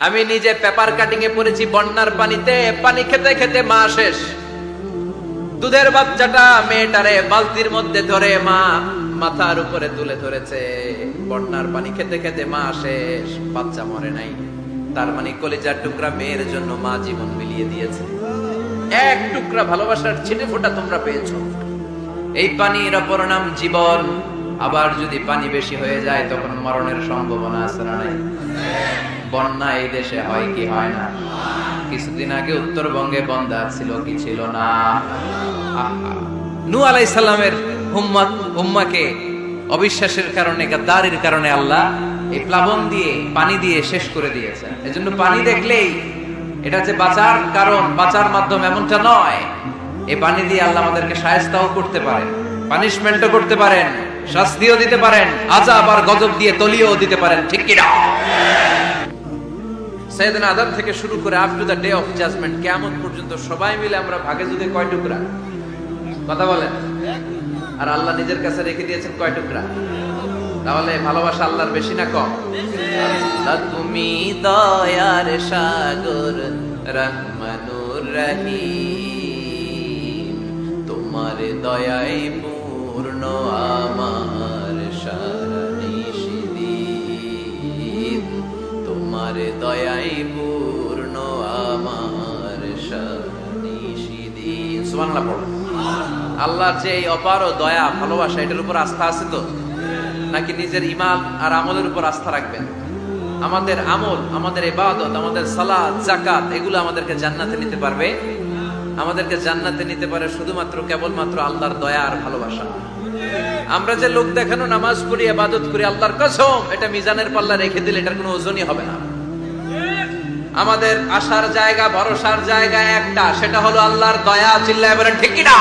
আমি নিজে paper cutting এ পড়েছি বন্যার পানিতে, পানি খেতে খেতে মা শেষ। দুধের বাচ্চাটা মেয়েটারে বালতির মধ্যে ধরে মা মাথার উপরে তুলে ধরেছে। বন্যার পানি খেতে খেতে মা শেষ, বাচ্চা মরে নাই। তার মানে কলিজার টুকরা মেয়ের জন্য মা জীবন বিলিয়ে দিয়েছে। এক টুকরা ভালোবাসার ছিটে ফোঁটা তোমরা পেয়েছো। এই পানির অপর নাম জীবন। আবার যদি পানি বেশি হয়ে যায় তখন মরণের সম্ভাবনা আছে না নাই? বন্যা এই দেশে হয় কি হয় না? কিছুদিন আগে উত্তরবঙ্গে বন্যা ছিল কি ছিল না? নূহ আলাইহিস সালামের উম্মাকে অবিশ্বাসের কারণে, গাদ্দারির কারণে আল্লাহ এই প্লাবন দিয়ে, পানি দিয়ে শেষ করে দিয়েছে। এজন্য পানি দেখলেই এটা যে বাঁচার কারণ, বাঁচার মাধ্যম এমনটা নয়। এই পানি দিয়ে আল্লাহ আমাদেরকে শায়েস্তাও করতে পারেন, পানিশমেন্টও করতে পারেন, শাস্তিও দিতে পারেন, আযাব আর গজব দিয়ে তলিয়েও দিতে পারেন। ঠিক কি না? সাইয়েদনা আদম থেকে শুরু করে up to the day of judgement, কিয়ামত পর্যন্ত সবাই মিলে আমরা ভাগে যদি কয় টুকরা? কথা বলেন। আর আল্লাহ নিজের কাছে রেখে দিয়েছেন কয় টুকরা? তাহলে ভালোবাসা আল্লাহর বেশি না কম? তুমি দয়ার সাগর রহমানুর রহিম, তোমার দয়ায় পূর্ণ আমার সারা নিশিদিন, তোমার দয়ায় পূর্ণ আমার সারা নিশিদিন। সুবহানাল্লাহ পড়ো। আল্লাহর যে এই অপার দয়া, ভালোবাসা, এটার উপর আস্থা আছে তো? নাকি নিজের ঈমান আর আমলের উপর আস্থা রাখবেন? আমাদের আমল, আমাদের ইবাদত, আমাদের সালাত, যাকাত, এগুলো আমাদেরকে জান্নাতে নিতে পারবে? আমাদেরকে জান্নাতে নিতে পারে শুধুমাত্র কেবলমাত্র আল্লাহর দয়া আর ভালোবাসা। আমরা যে লোক দেখানো নামাজ পড়ি, ইবাদত করি, আল্লাহর কসম এটা মিজানের পাল্লা রেখে দিলে এটার কোনো ওজনই হবে না। আমাদের আশার জায়গা, ভরসার জায়গা একটা, সেটা হলো আল্লাহর দয়া। চিল্লায় বলেন ঠিক কি না?